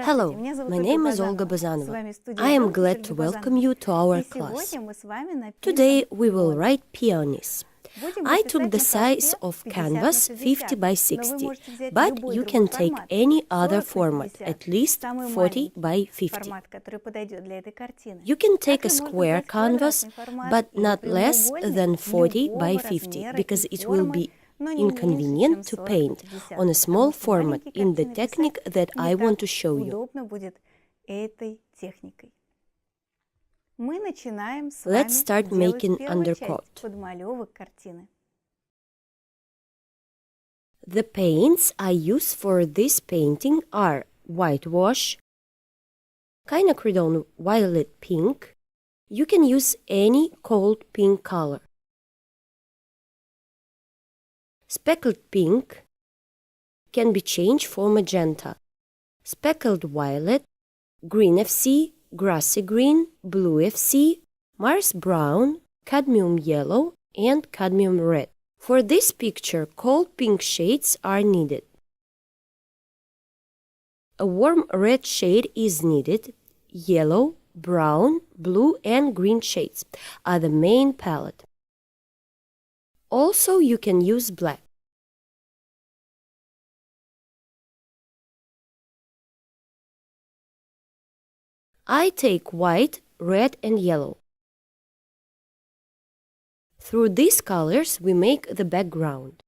Hello, my name is Olga Bazanova. I am glad to welcome you to our class. Today we will write peonies. I took the size of canvas 50 by 60, but you can take any other format, at least 40 by 50. You can take a square canvas, but not less than 40 by 50, because it will be inconvenient to paint on a small format in the technique that I want to show you. Let's start making undercoat. The paints I use for this painting are whitewash, quinacridone violet pink. You can use any cold pink color. Speckled pink can be changed for magenta, speckled violet, green FC, grassy green, blue FC, Mars brown, cadmium yellow, and cadmium red. For this picture, cold pink shades are needed. A warm red shade is needed. Yellow, brown, blue, and green shades are the main palette. Also, you can use black. I take white, red, and yellow. Through these colors, we make the background.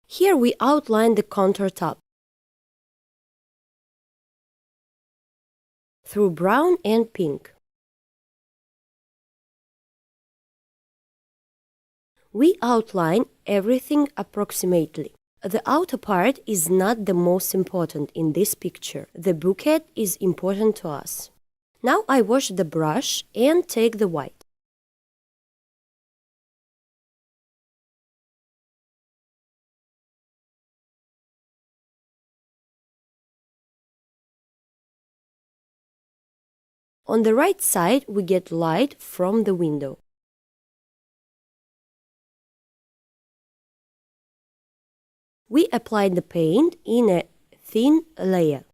Here we outline the contour top through brown and pink. We outline everything approximately. The outer part is not the most important in this picture. The bouquet is important to us. Now I wash the brush and take the white. On the right side, we get light from the window. We apply the paint in a thin layer.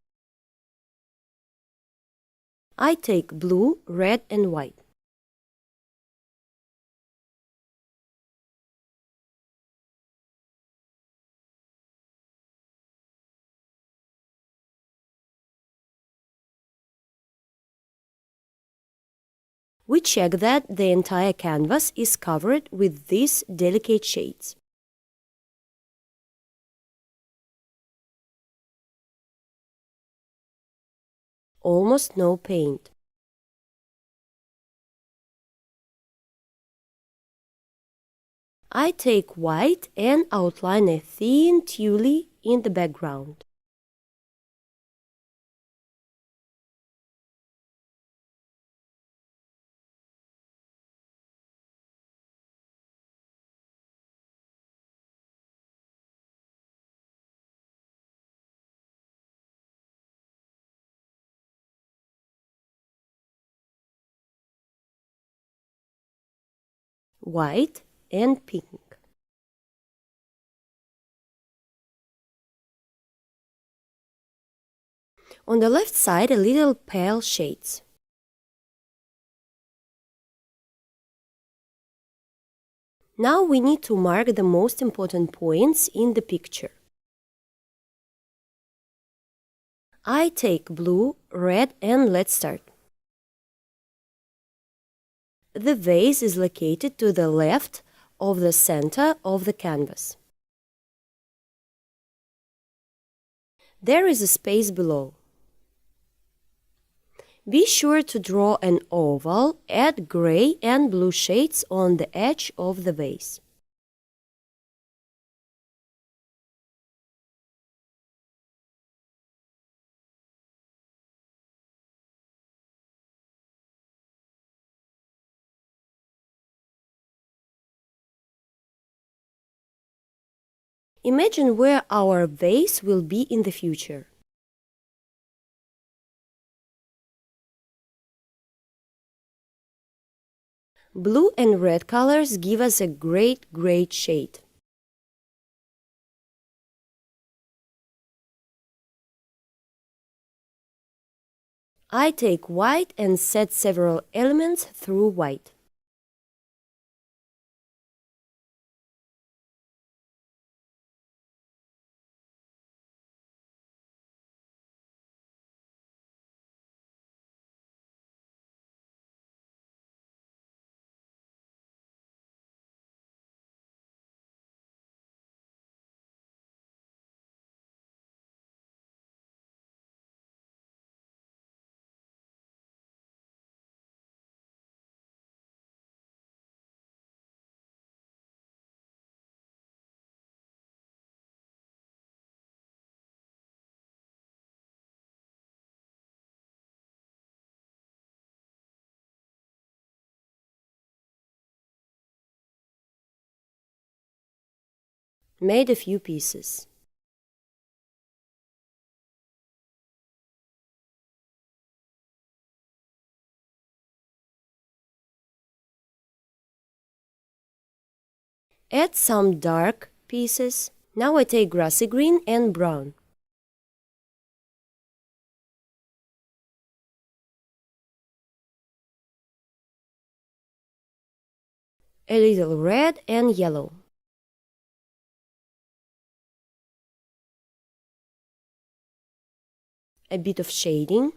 I take blue, red, and white. We check that the entire canvas is covered with these delicate shades. Almost no paint. I take white and outline a thin tulle in the background. White and pink. On the left side, a little pale shades. Now we need to mark the most important points in the picture. I take blue, red, and let's start. The vase is located to the left of the center of the canvas. There is a space below. Be sure to draw an oval, add gray and blue shades on the edge of the vase. Imagine where our vase will be in the future. Blue and red colors give us a great shade. I take white and set several elements through white. Made a few pieces. Add some dark pieces. Now I take grassy green and brown. A little red and yellow. A bit of shading.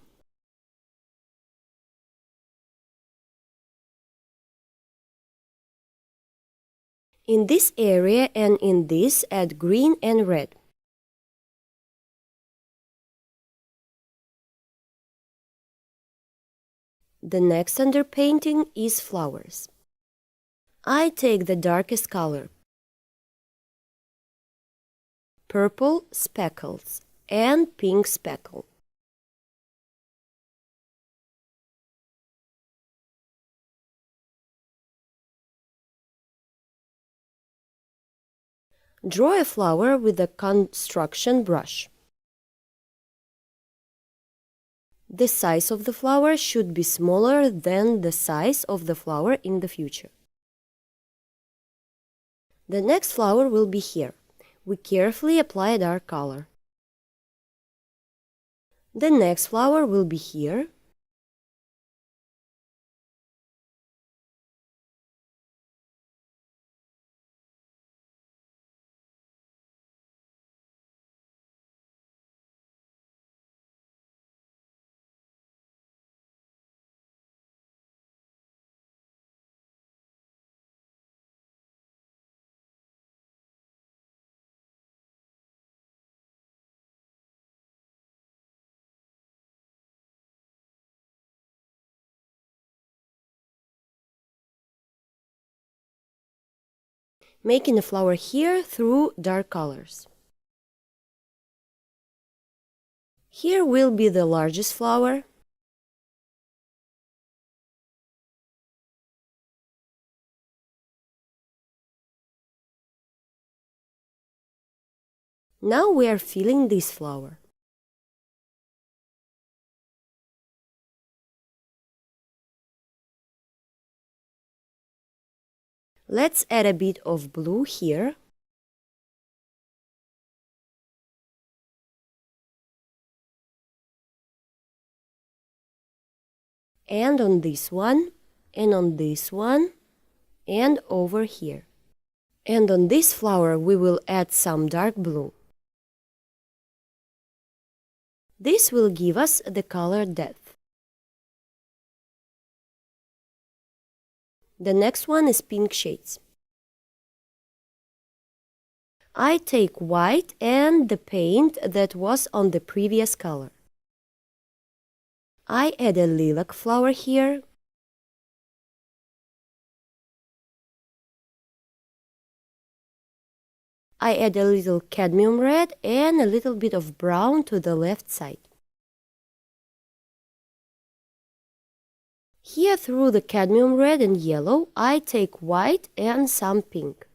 In this area and in this, add green and red. The next underpainting is flowers. I take the darkest color, purple speckles and pink speckle. Draw a flower with a construction brush. The size of the flower should be smaller than the size of the flower in the future. The next flower will be here. We carefully apply a dark color. The next flower will be here. Making a flower here through dark colors. Here will be the largest flower. Now we are filling this flower. Let's add a bit of blue here. And on this one, and on this one, and over here. And on this flower we will add some dark blue. This will give us the color depth. The next one is pink shades. I take white and the paint that was on the previous color. I add a lilac flower here. I add a little cadmium red and a little bit of brown to the left side. Here through the cadmium red and yellow, I take white and some pink.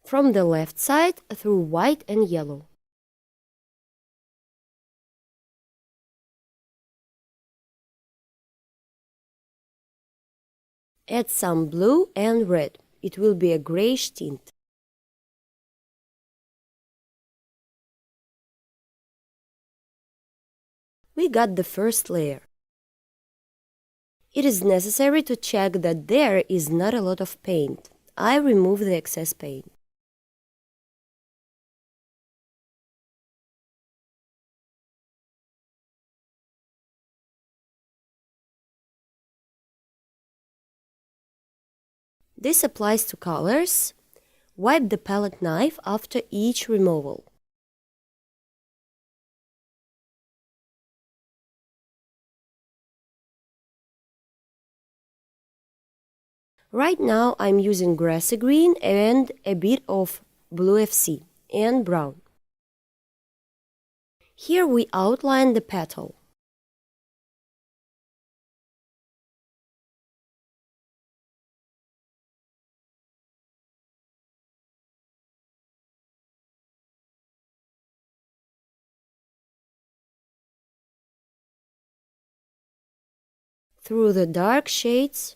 From the left side through white and yellow. Add some blue and red. It will be a grayish tint. We got the first layer. It is necessary to check that there is not a lot of paint. I remove the excess paint. This applies to colors. Wipe the palette knife after each removal. Right now I'm using grassy green and a bit of blue FC and brown. Here we outline the petal. Through the dark shades,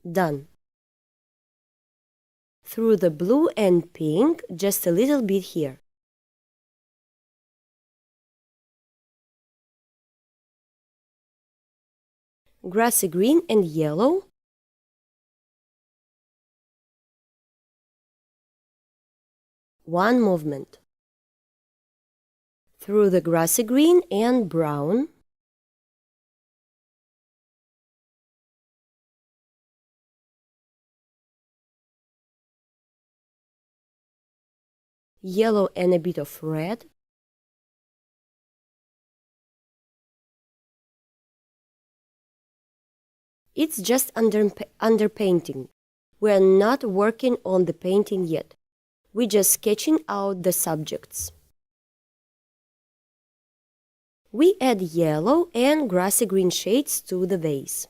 done. Through the blue and pink, just a little bit here. Grassy green and yellow. One movement. Through the grassy green and brown. Yellow and a bit of red. It's just underpainting. We're not working on the painting yet. We're just sketching out the subjects. We add yellow and grassy green shades to the vase.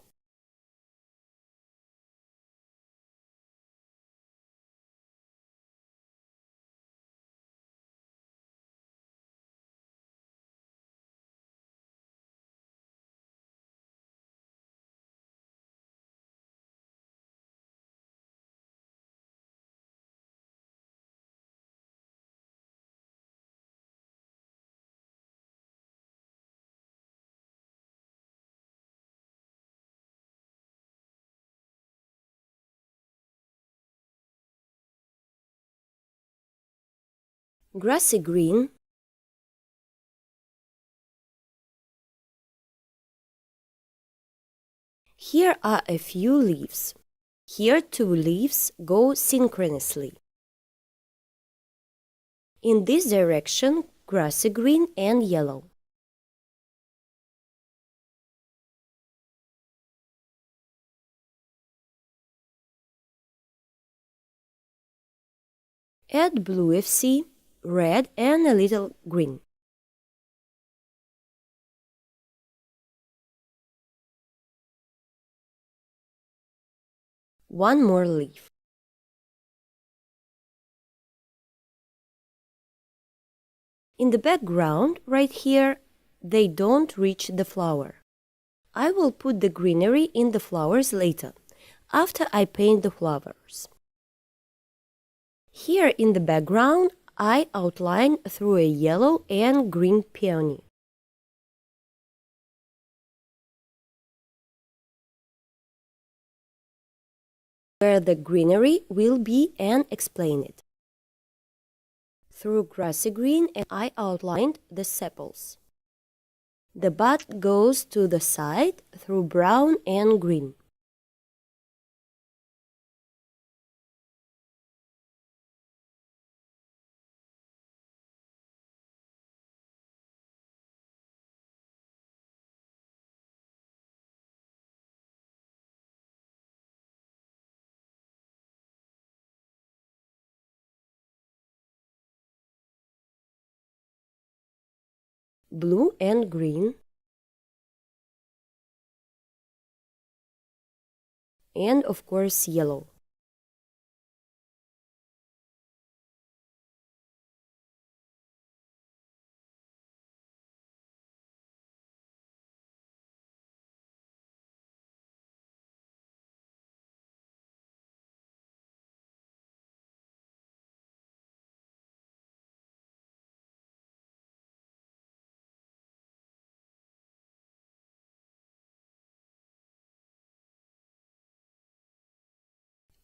Grassy green. Here are a few leaves. Here 2 leaves go synchronously. In this direction, grassy green and yellow. Add blue FC, red and a little green. One more leaf. In the background, right here, they don't reach the flower. I will put the greenery in the flowers later. after I paint the flowers. Here in the background, I outline through a yellow and green peony. Where the greenery will be and explain it. Through grassy green, I outlined the sepals. The bud goes to the side through brown and green. Blue and green. And of course yellow.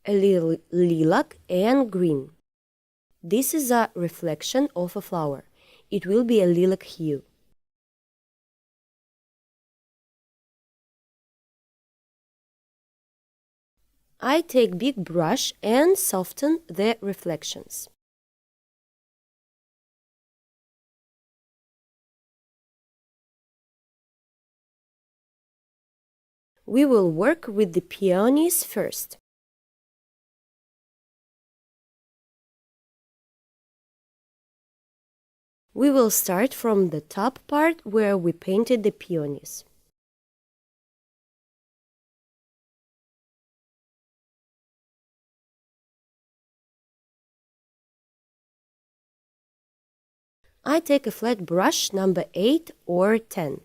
A little lilac and green. This is a reflection of a flower. It will be a lilac hue. I take big brush and soften the reflections. We will work with the peonies first. We will start from the top part where we painted the peonies. I take a flat brush number 8 or 10.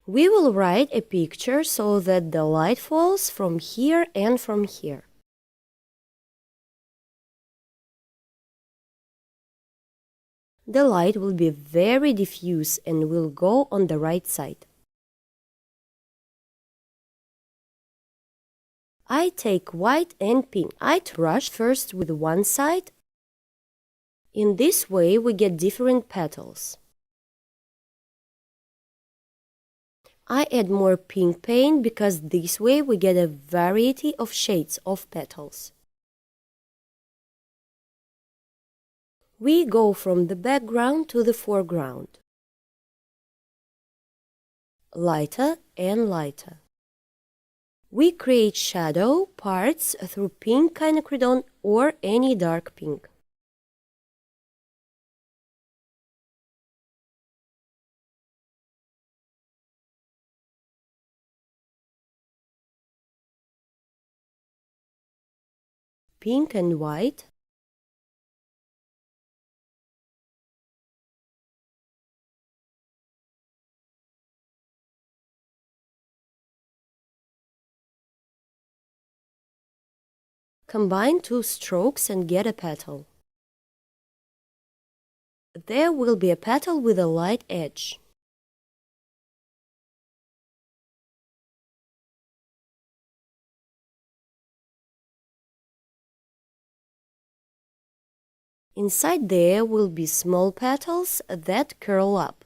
We will write a picture so that the light falls from here and from here. The light will be very diffuse and will go on the right side. I take white and pink. I brush first with one side. In this way we get different petals. I add more pink paint because this way we get a variety of shades of petals. We go from the background to the foreground. Lighter and lighter. We create shadow parts through pink quinacridone or any dark pink. Pink and white. Combine two strokes and get a petal. There will be a petal with a light edge. Inside there will be small petals that curl up.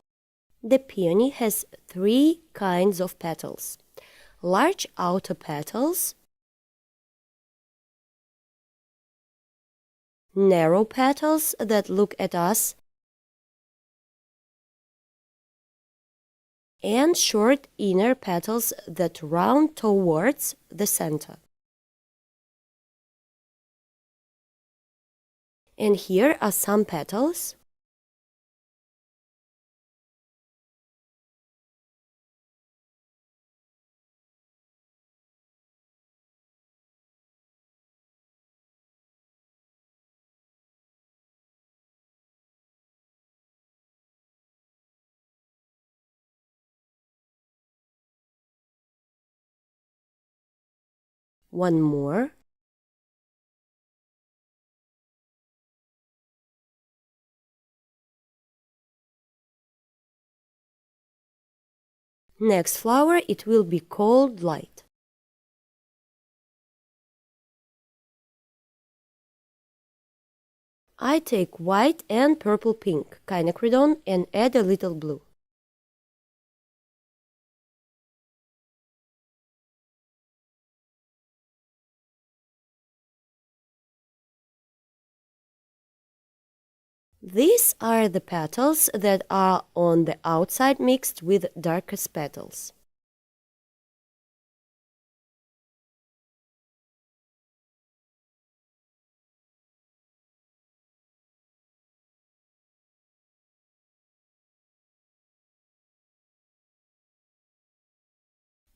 The peony has 3 kinds of petals. Large outer petals, narrow petals that look at us, and short inner petals that round towards the center. And here are some petals. One more. Next flower, it will be called light. I take white and purple pink quinacridone and add a little blue. These are the petals that are on the outside mixed with darkest petals.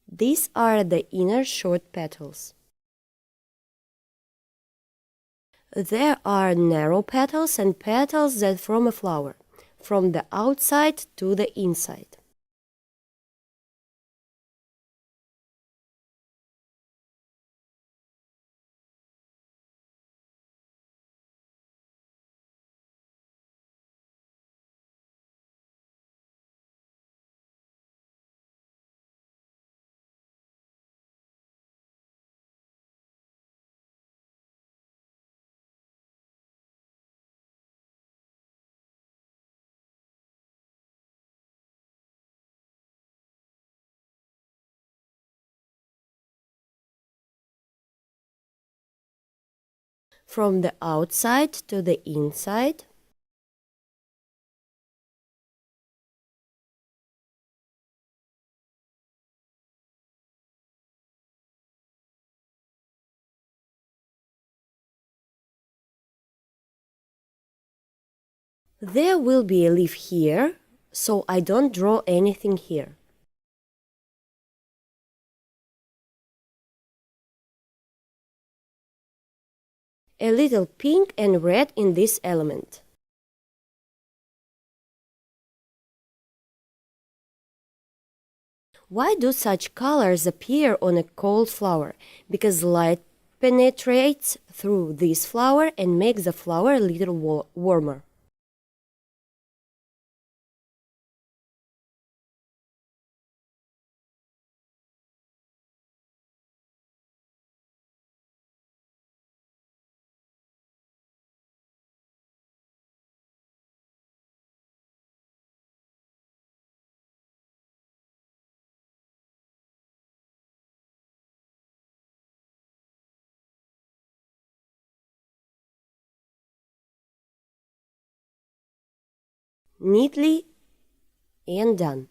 These are the inner short petals. There are narrow petals and petals that form a flower, from the outside to the inside. From the outside to the inside. There will be a leaf here, so I don't draw anything here. A little pink and red in this element. Why do such colors appear on a cold flower? Because light penetrates through this flower and makes the flower a little warmer. Neatly and done.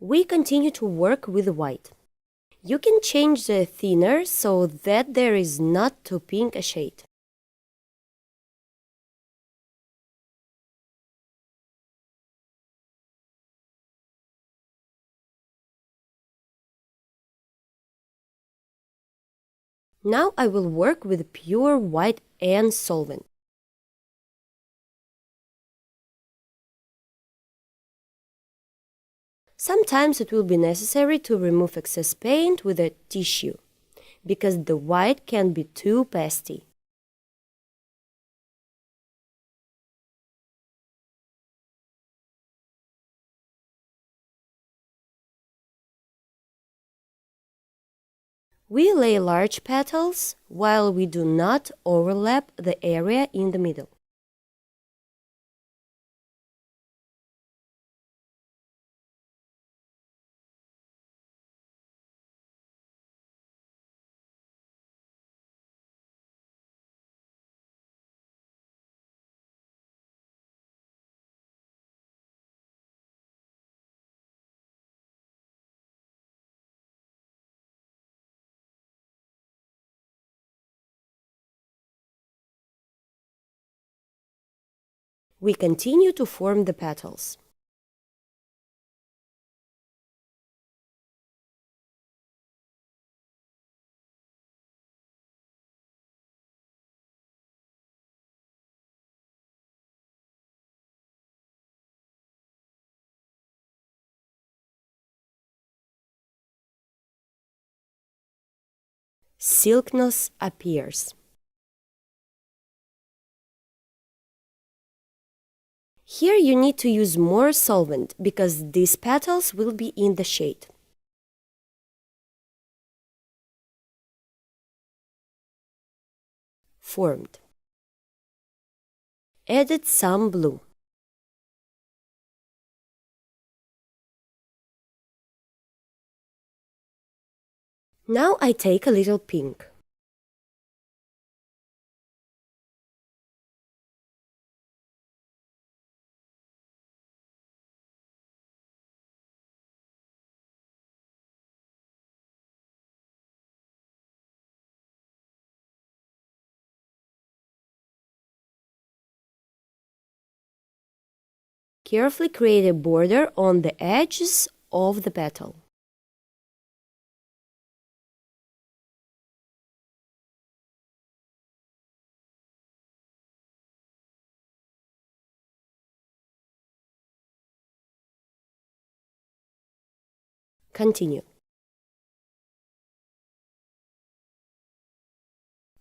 We continue to work with white. You can change the thinner so that there is not too pink a shade. Now I will work with pure white and solvent. Sometimes it will be necessary to remove excess paint with a tissue, because the white can be too pasty. We lay large petals while we do not overlap the area in the middle. We continue to form the petals. silkiness appears. Here you need to use more solvent because these petals will be in the shade. Formed. Added some blue. Now I take a little pink. Carefully create a border on the edges of the petal. Continue.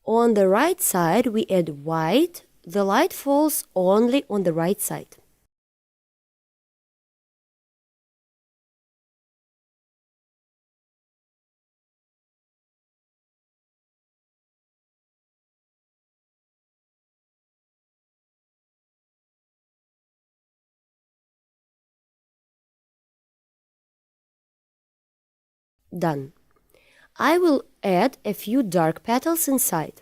On the right side, we add white. The light falls only on the right side. Done. I will add a few dark petals inside.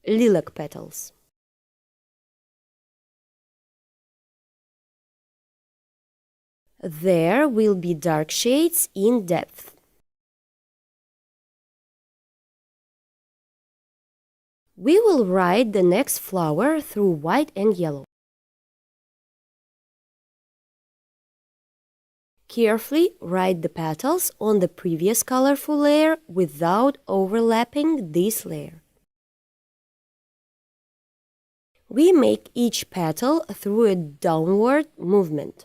Lilac petals. There will be dark shades in depth. We will write the next flower through white and yellow. Carefully write the petals on the previous colorful layer without overlapping this layer. We make each petal through a downward movement.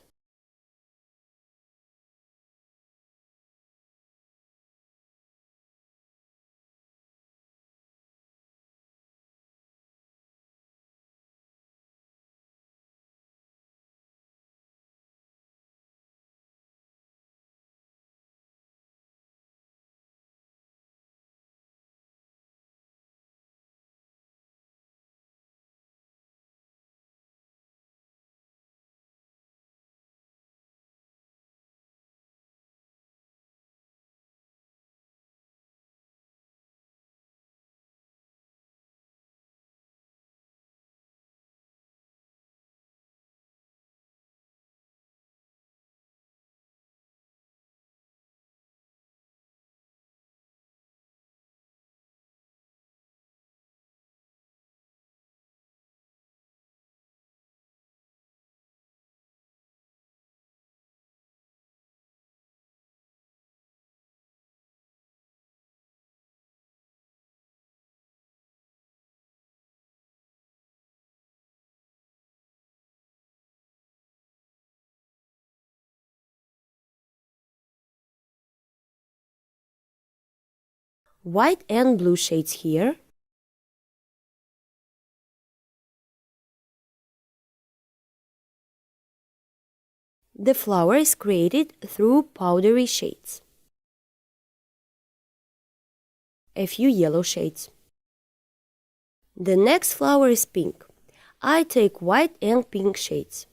White and blue shades here. The flower is created through powdery shades. A few yellow shades. The next flower is pink. I take white and pink shades.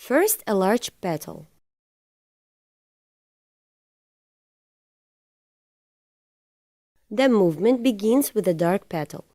First, a large petal. The movement begins with a dark petal.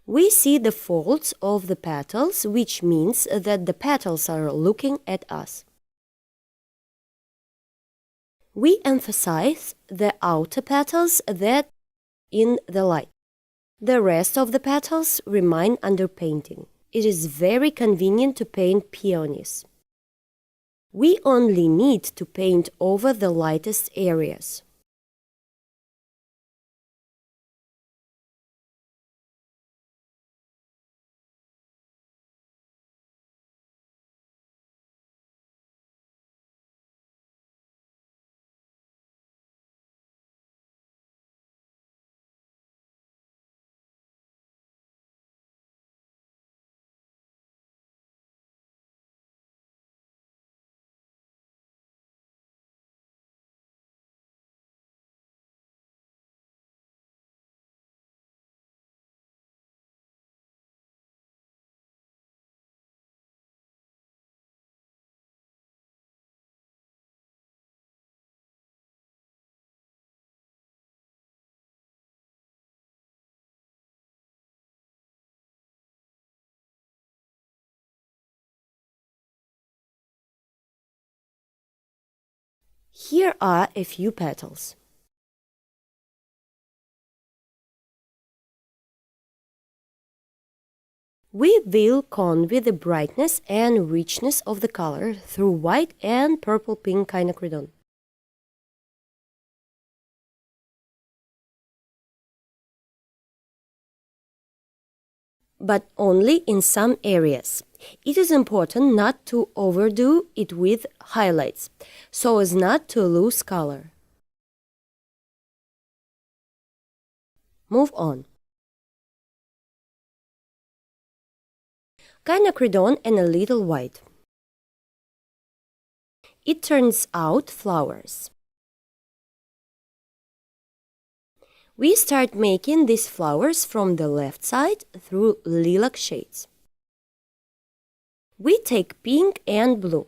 We see the folds of the petals, which means that the petals are looking at us. We emphasize the outer petals that in the light. The rest of the petals remain under painting. It is very convenient to paint peonies. We only need to paint over the lightest areas. Here are a few petals. We will convey the brightness and richness of the color through white and purple-pink quinacridone. But only in some areas. It is important not to overdo it with highlights, so as not to lose color. Move on. Quinacridone and a little white. It turns out flowers. We start making these flowers from the left side through lilac shades. We take pink and blue.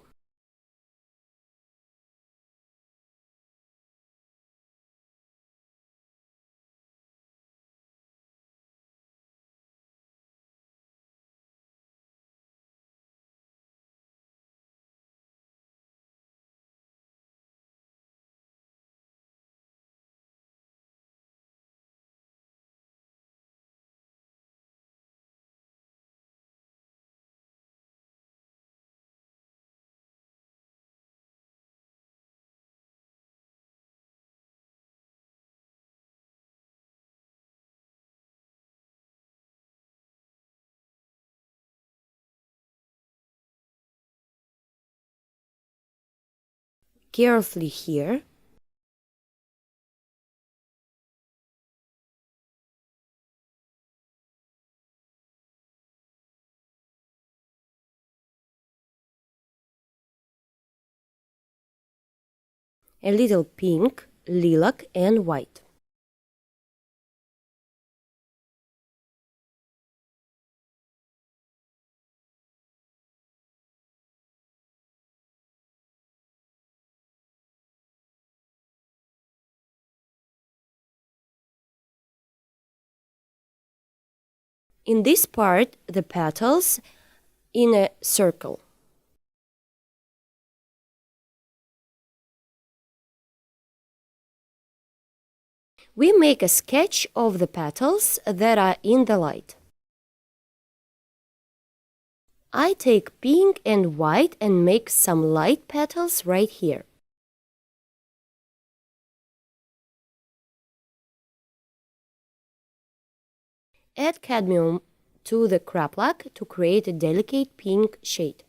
Carefully here. A little pink, lilac and white. In this part, the petals in a circle. We make a sketch of the petals that are in the light. I take pink and white and make some light petals right here. Add cadmium to the craplak to create a delicate pink shade.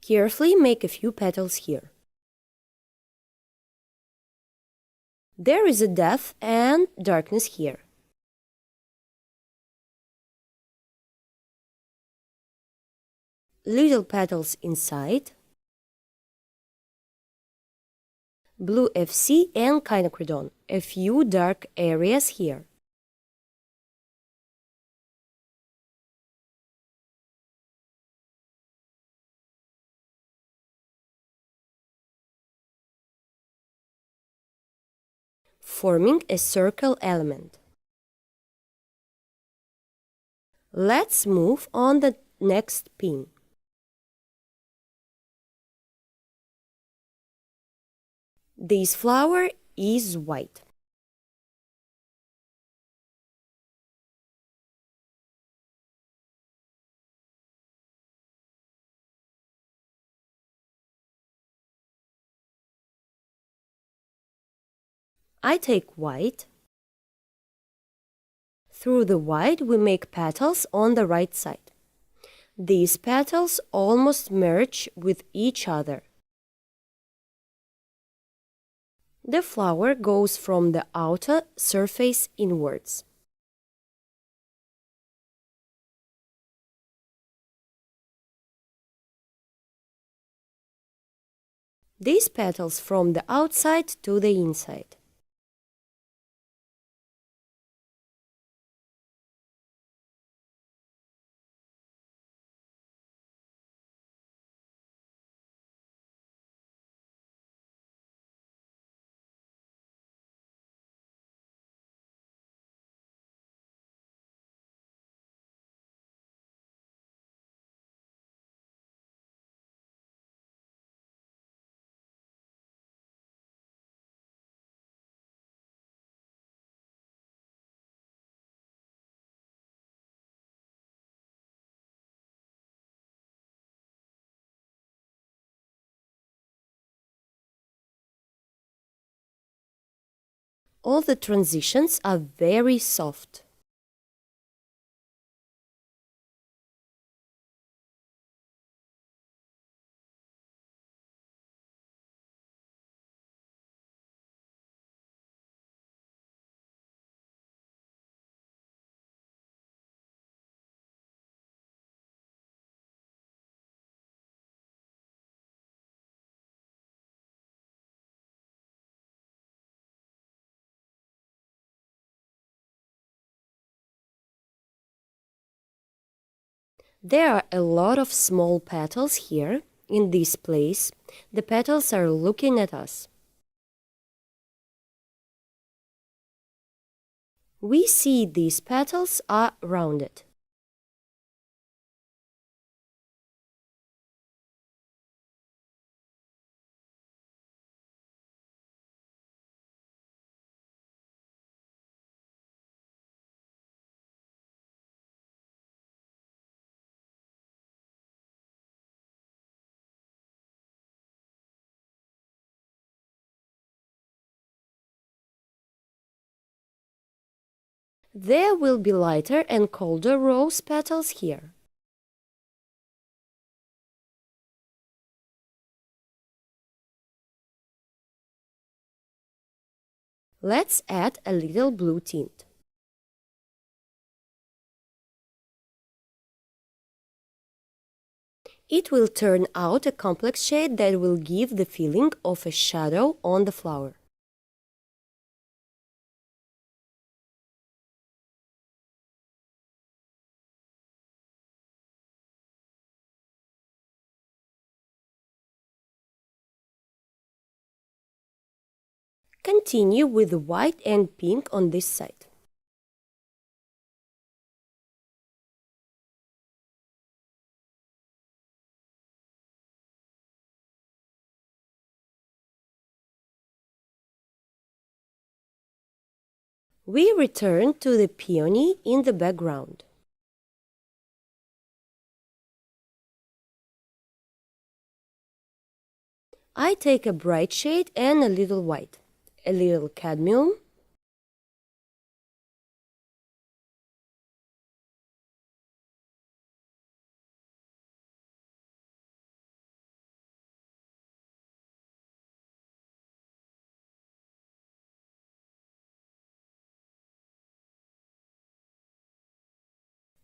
Carefully make a few petals here. There is a depth and darkness here. Little petals inside. Blue FC and quinacridone. A few dark areas here. Forming a circle element. Let's move on the next pin. This flower is white. I take white. Through the white we make petals on the right side. These petals almost merge with each other. The flower goes from the outer surface inwards. These petals from the outside to the inside. All the transitions are very soft. There are a lot of small petals here. In this place, the petals are looking at us. We see these petals are rounded. There will be lighter and colder rose petals here. Let's add a little blue tint. It will turn out a complex shade that will give the feeling of a shadow on the flower. Continue with the white and pink on this side. We return to the peony in the background. I take a bright shade and a little white, a little cadmium,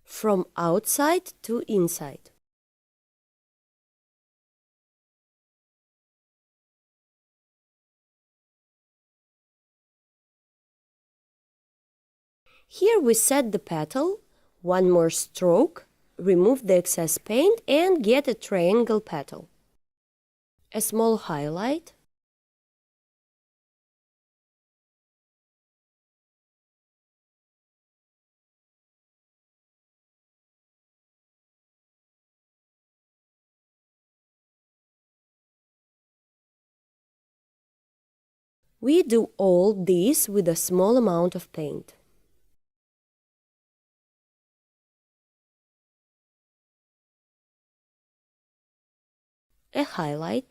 from outside to inside. Here we set the petal, one more stroke, remove the excess paint and get a triangle petal. A small highlight. We do all this with a small amount of paint. A highlight.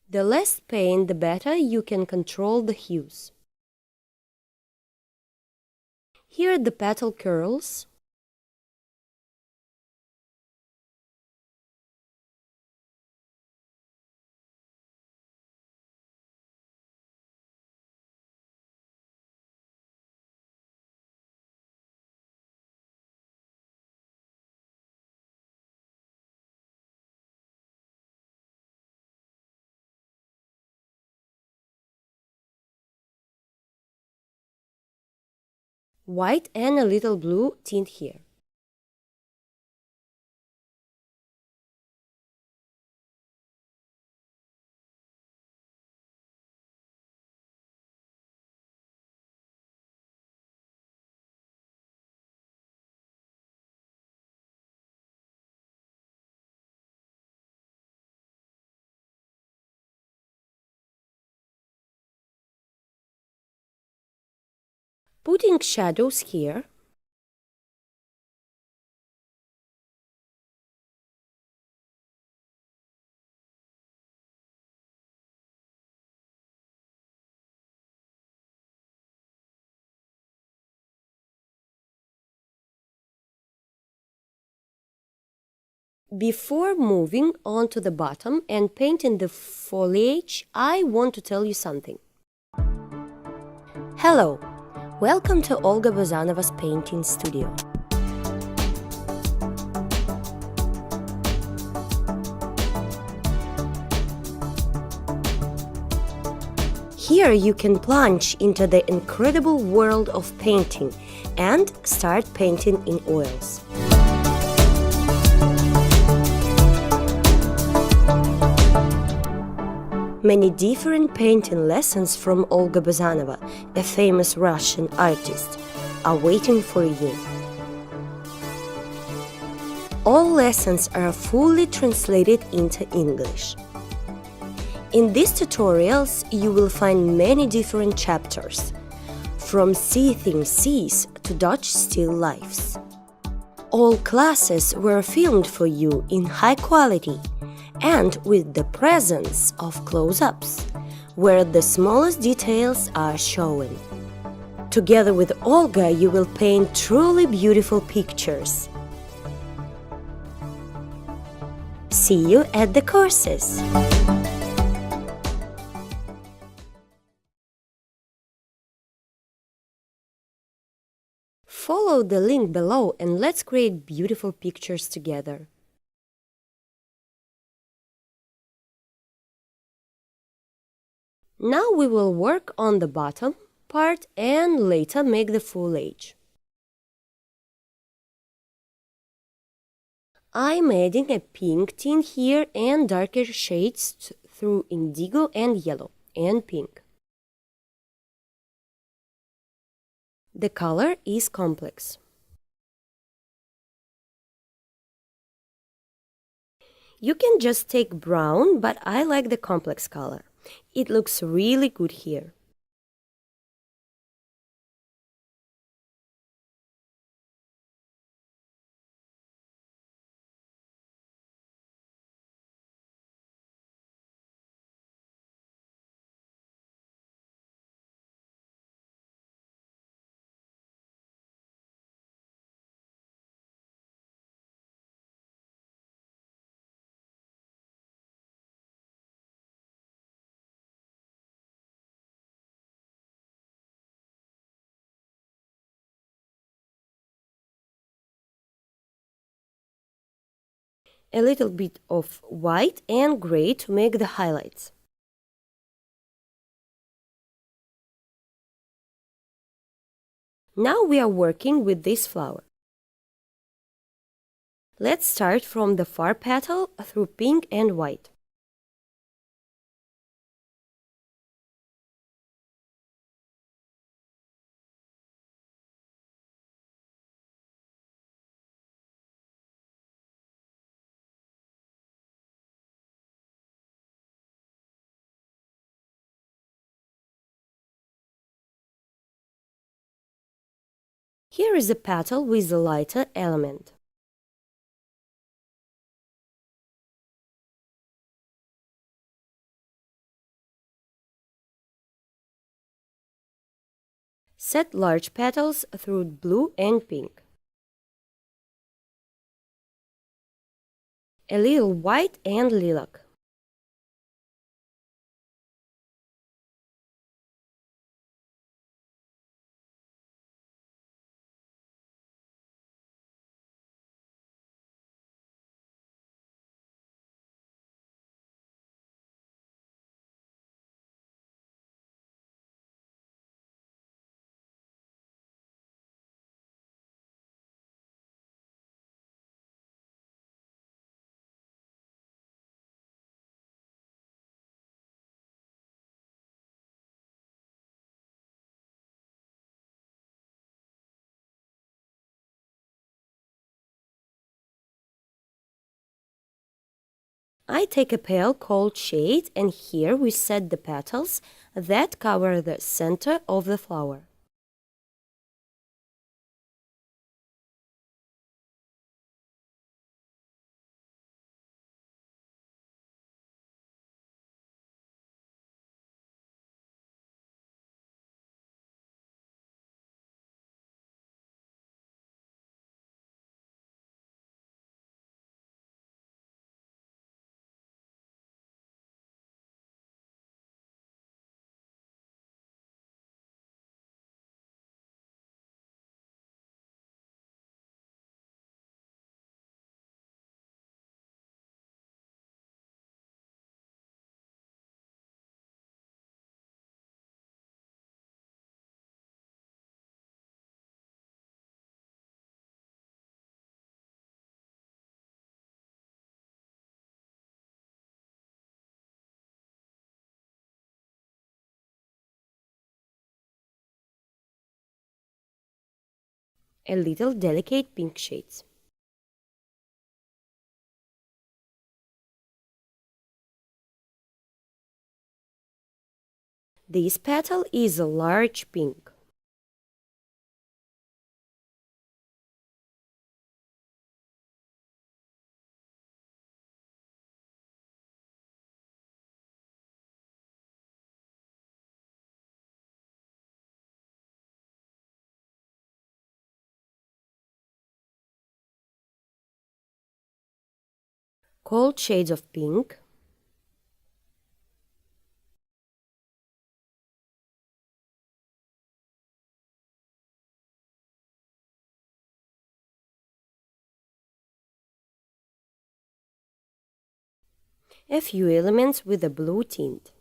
The less paint, the better you can control the hues. Here the petal curls. White and a little blue tint here. Putting shadows here. Before moving on to the bottom and painting the foliage, I want to tell you something. Hello! Welcome to Olga Bazanova's painting studio. Here you can plunge into the incredible world of painting and start painting in oils. Many different painting lessons from Olga Bazanova, a famous Russian artist, are waiting for you. All lessons are fully translated into English. In these tutorials, you will find many different chapters, from seething seas to Dutch still lifes. All classes were filmed for you in high quality and with the presence of close-ups, where the smallest details are shown. Together with Olga, you will paint truly beautiful pictures. See you at the courses! Follow the link below and let's create beautiful pictures together. Now we will work on the bottom part and later make the foliage. I'm adding a pink tint here and darker shades through indigo and yellow and pink. The color is complex. You can just take brown, but I like the complex color. It looks really good here. a little bit of white and gray to make the highlights. Now we are working with this flower. Let's start from the far petal through pink and white. Here is a petal with a lighter element. Set large petals through blue and pink. A little white and lilac. I take a pale cold shade and here we set the petals that cover the center of the flower. A little delicate pink shades. This petal is a large pink. Cold shades of pink. A few elements with a blue tint.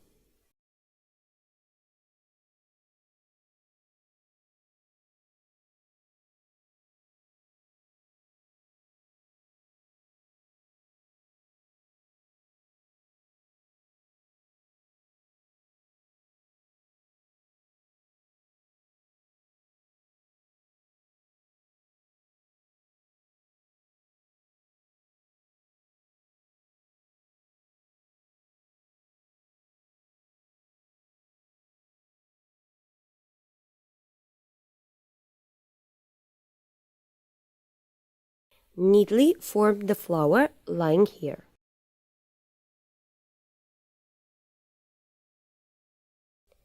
Neatly form the flower lying here.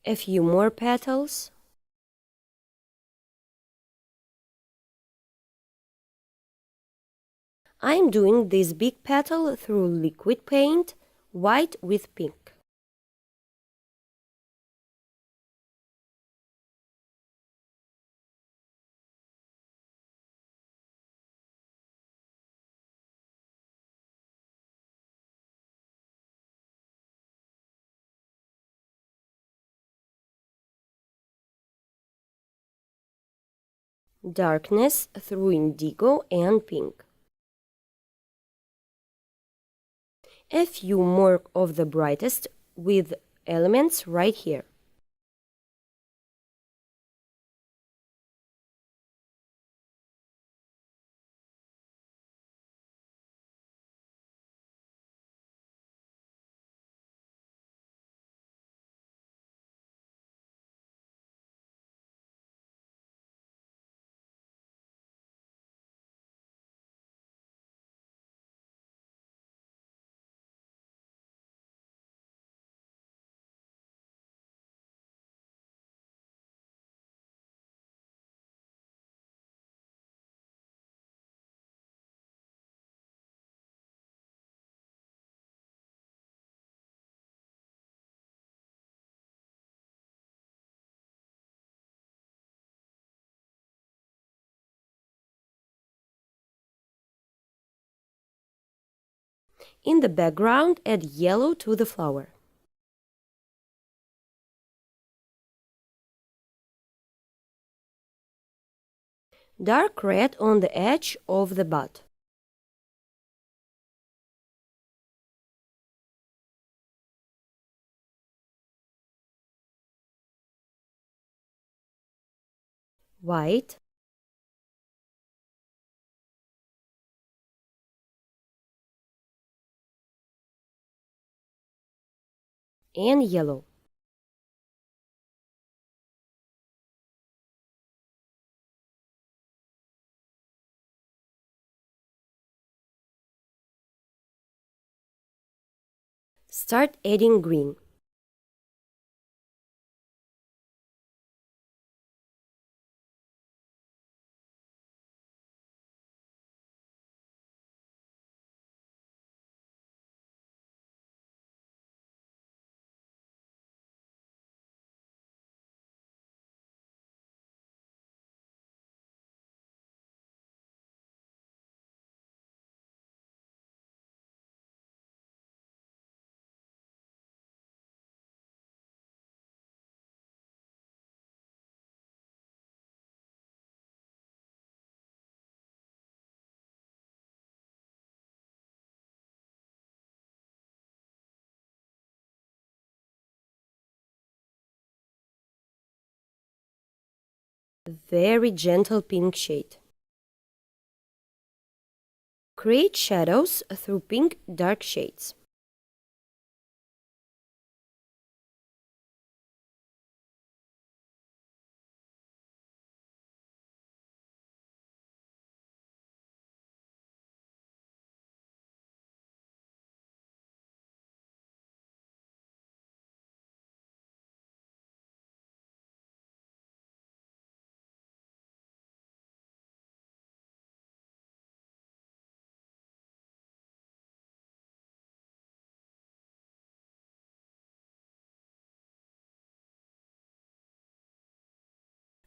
A few more petals. I'm doing this big petal through liquid paint, white with pink. darkness through indigo and pink. A few more of the brightest with elements right here. In the background, add yellow to the flower. Dark red on the edge of the bud. White. And yellow. Start adding green. Very gentle pink shade. Create shadows through pink dark shades.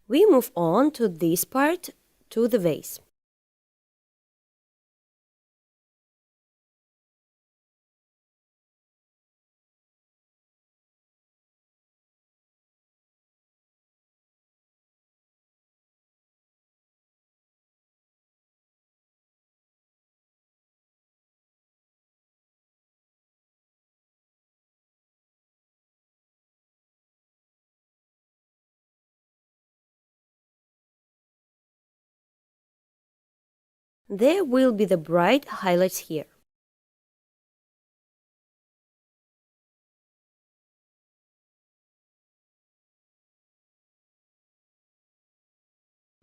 We move on to this part, to the vase. There will be the bright highlights here.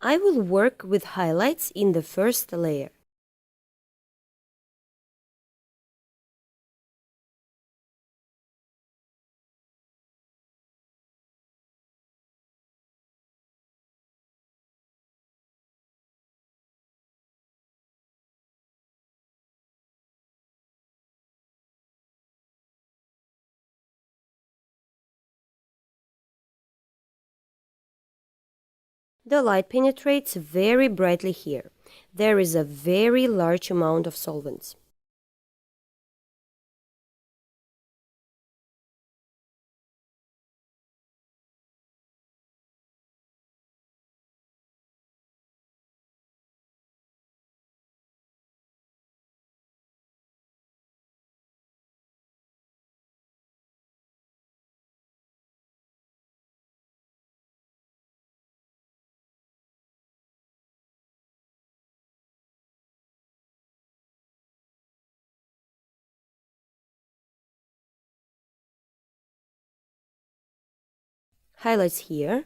I will work with highlights in the first layer. The light penetrates very brightly here. There is a very large amount of solvents. highlights here,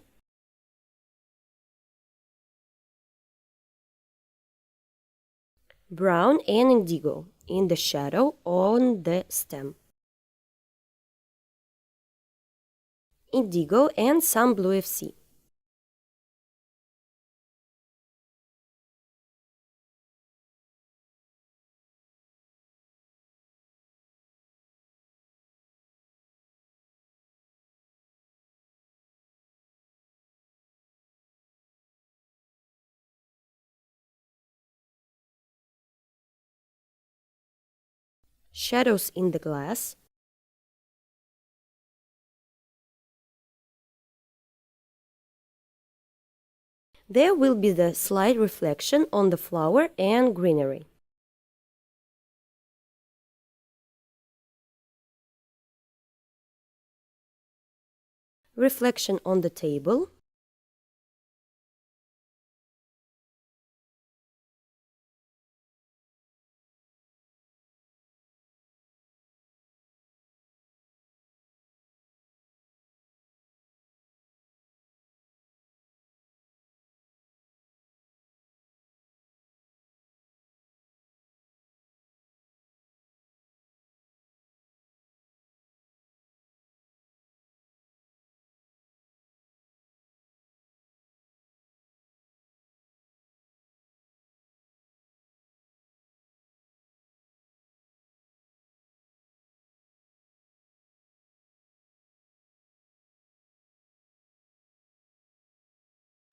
brown and indigo in the shadow on the stem, indigo and some blue FC. Shadows in the glass, there will be the slight reflection on the flower and greenery. Reflection on the table,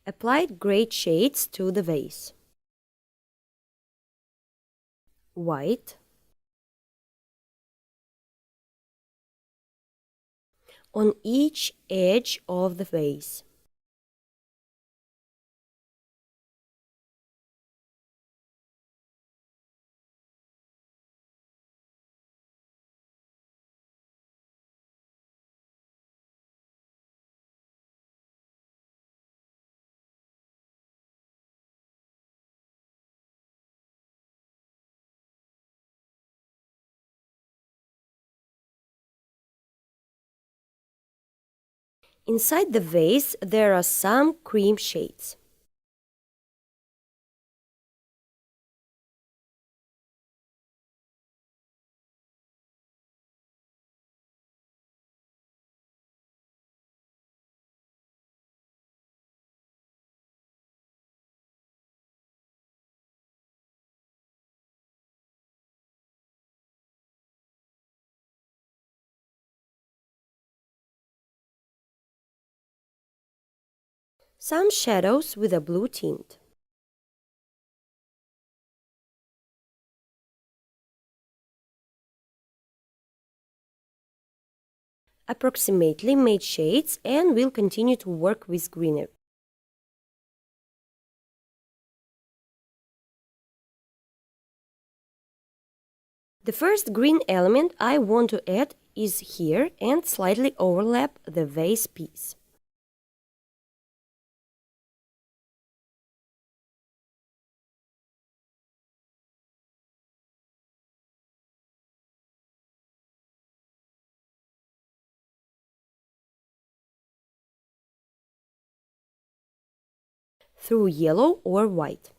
applied gray shades to the vase. White, on each edge of the vase. Inside the vase there are some cream shades. Some shadows with a blue tint. Approximately made shades and will continue to work with greenery. The first green element I want to add is here and slightly overlap the vase piece. Through yellow or white.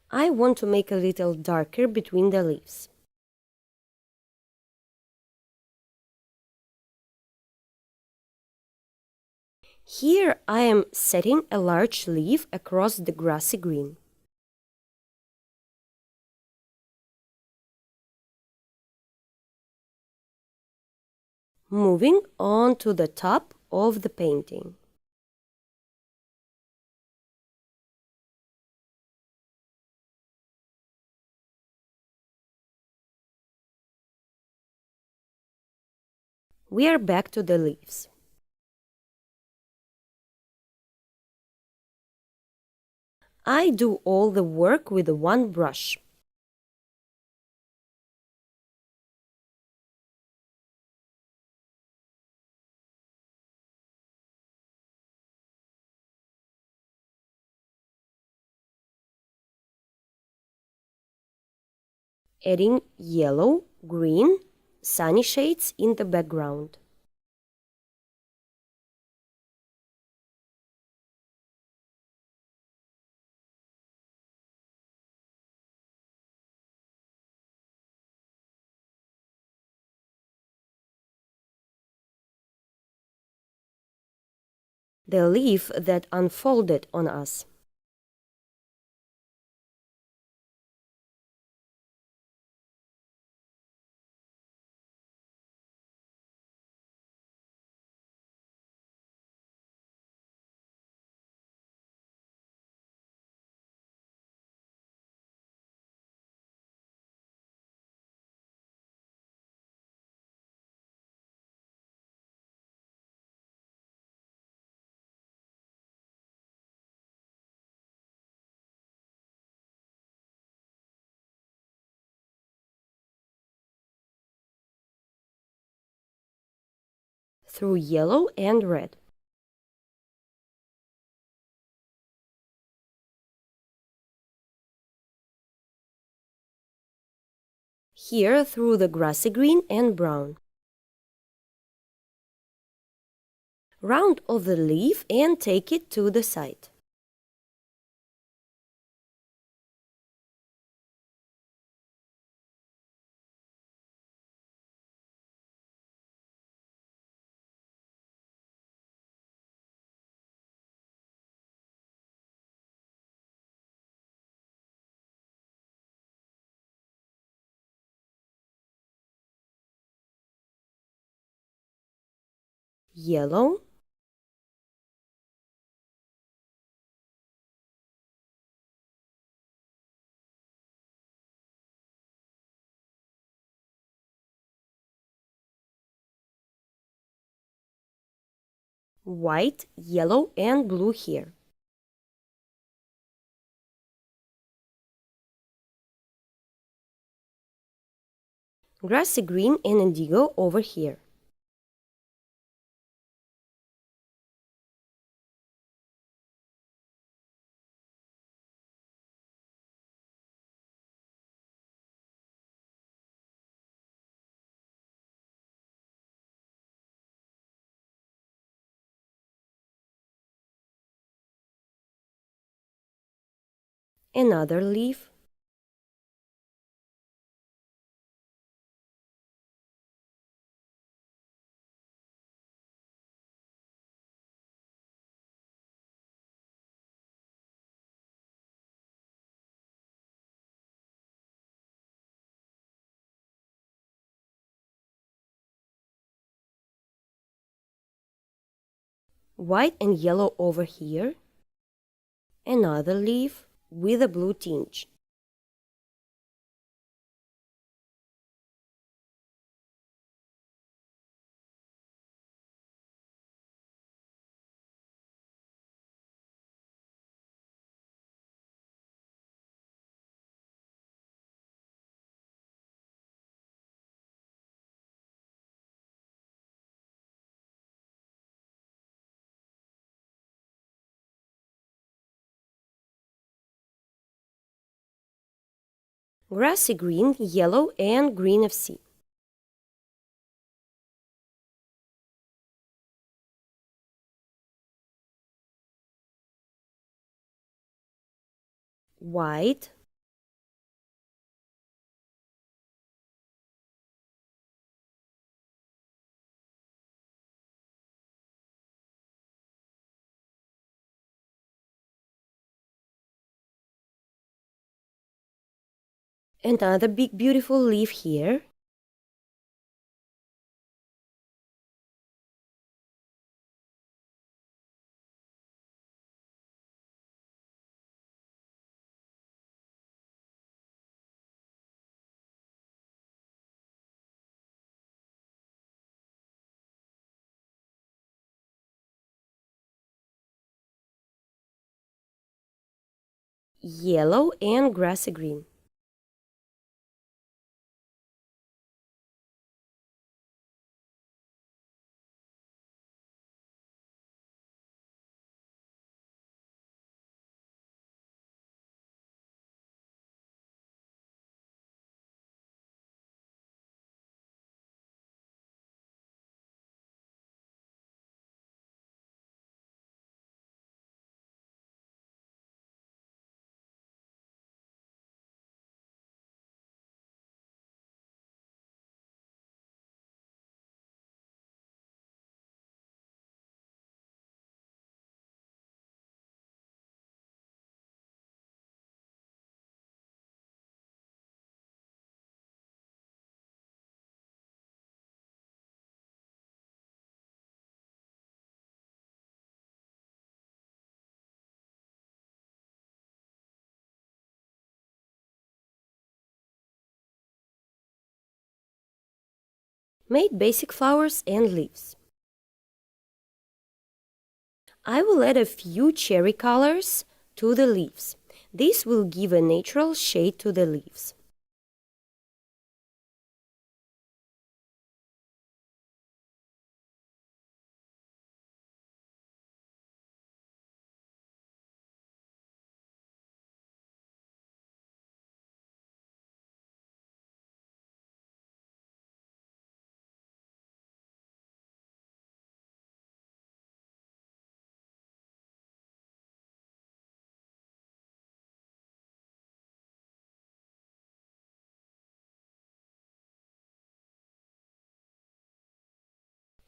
I want to make a little darker between the leaves. Here I am setting a large leaf across the grassy green. Moving on to the top of the painting. We are back to the leaves. I do all the work with one brush. Adding yellow, green, sunny shades in the background. The leaf that unfolded on us. Through yellow and red. Here through the grassy green and brown. Round off the leaf and take it to the side. Yellow, white, yellow and blue here. Grassy green and indigo over here. Another leaf. White and yellow over here. Another leaf with a blue tinge. Grassy green, yellow and green of sea. White, another big beautiful leaf here. yellow and grassy green. Made basic flowers and leaves. I will add a few cherry colors to the leaves. This will give a natural shade to the leaves.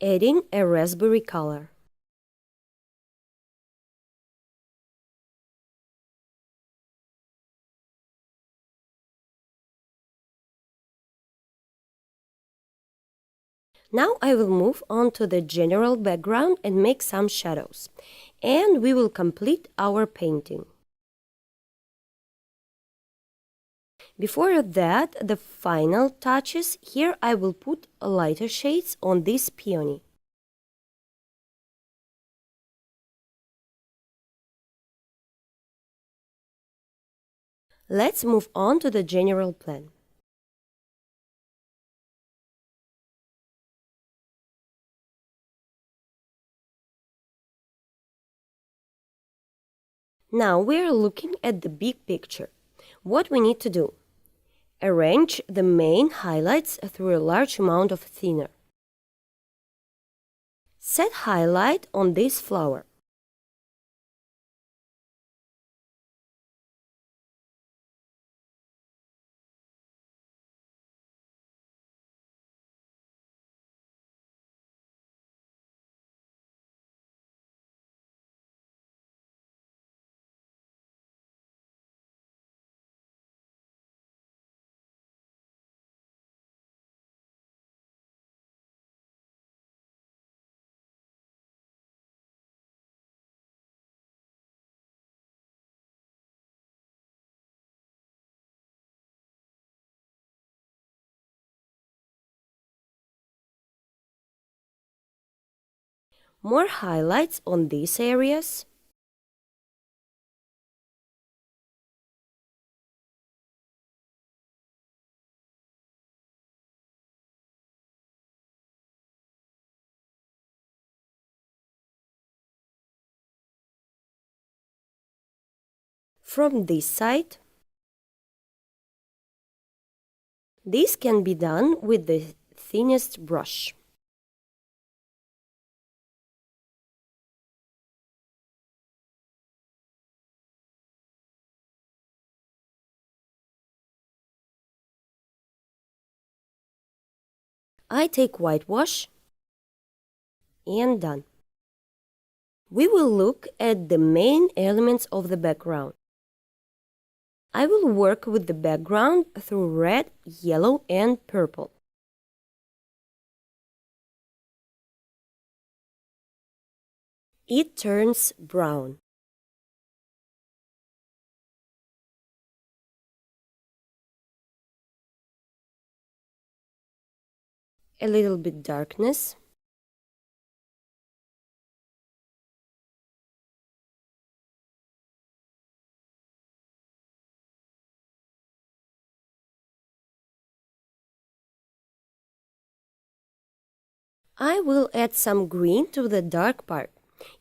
Adding a raspberry color. Now I will move on to the general background and make some shadows. And we will complete our painting. Before that, the final touches, here I will put lighter shades on this peony. Let's move on to the general plan. Now we are looking at the big picture. What we need to do? Arrange the main highlights through a large amount of thinner. Set highlight on this flower. More highlights on these areas. From this side. This can be done with the thinnest brush. I take whitewash and done. We will look at the main elements of the background. I will work with the background through red, yellow and purple. It turns brown. A little bit darkness. I will add some green to the dark part.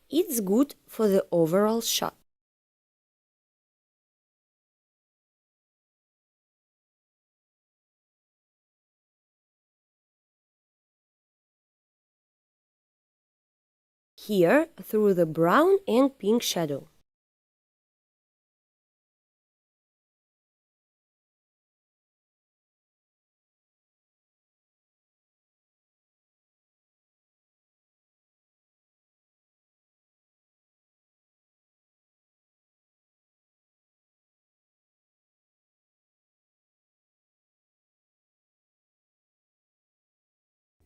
It's good for the overall shot. Here, through the brown and pink shadow.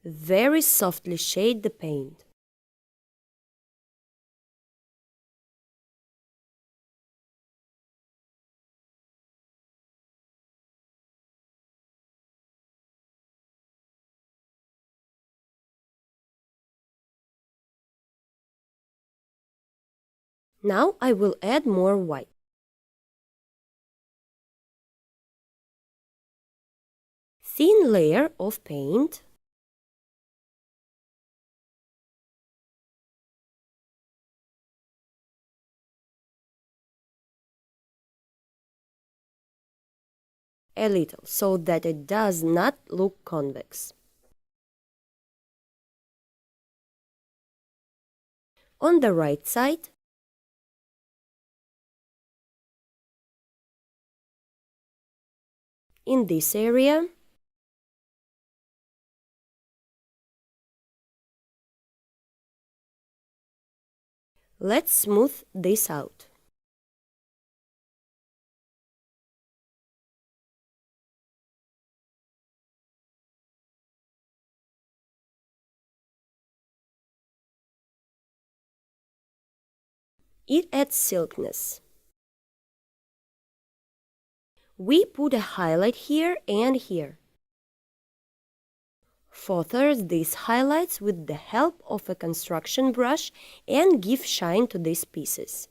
Very softly shade the paint. Now I will add more white. Thin layer of paint. A little, so that it does not look convex. On the right side, in this area, let's smooth this out. It adds silkiness. We put a highlight here and here. Further these highlights with the help of a construction brush and give shine to these pieces.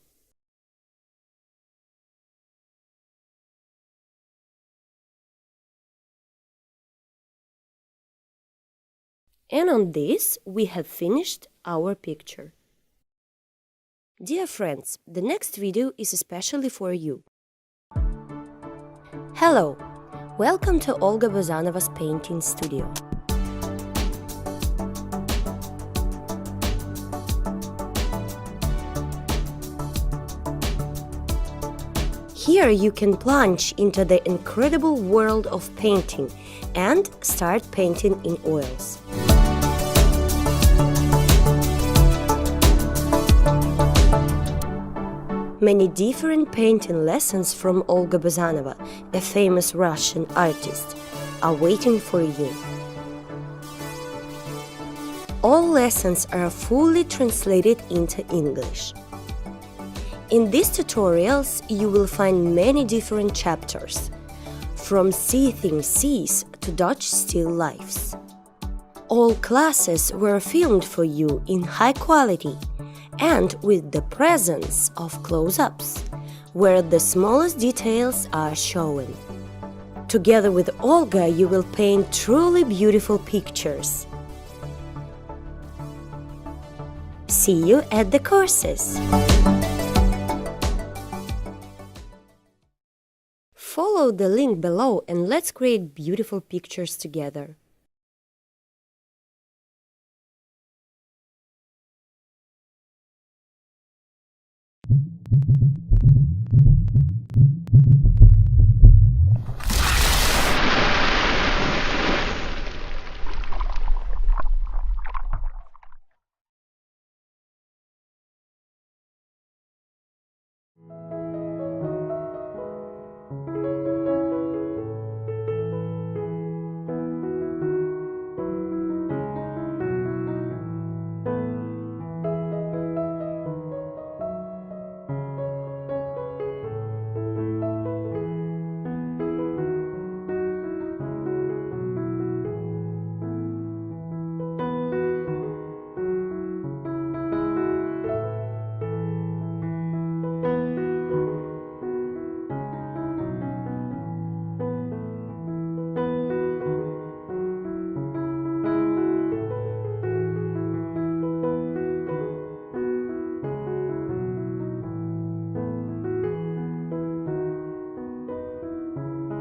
And on this, we have finished our picture. Dear friends, the next video is especially for you. Hello! Welcome to Olga Bazanova's painting studio. Here you can plunge into the incredible world of painting and start painting in oils. Many different painting lessons from Olga Bazanova, a famous Russian artist, are waiting for you. All lessons are fully translated into English. In these tutorials, you will find many different chapters, from seething seas to Dutch still lifes. All classes were filmed for you in high quality and with the presence of close-ups, where the smallest details are shown. Together with Olga, you will paint truly beautiful pictures. See you at the courses! Follow the link below and let's create beautiful pictures together.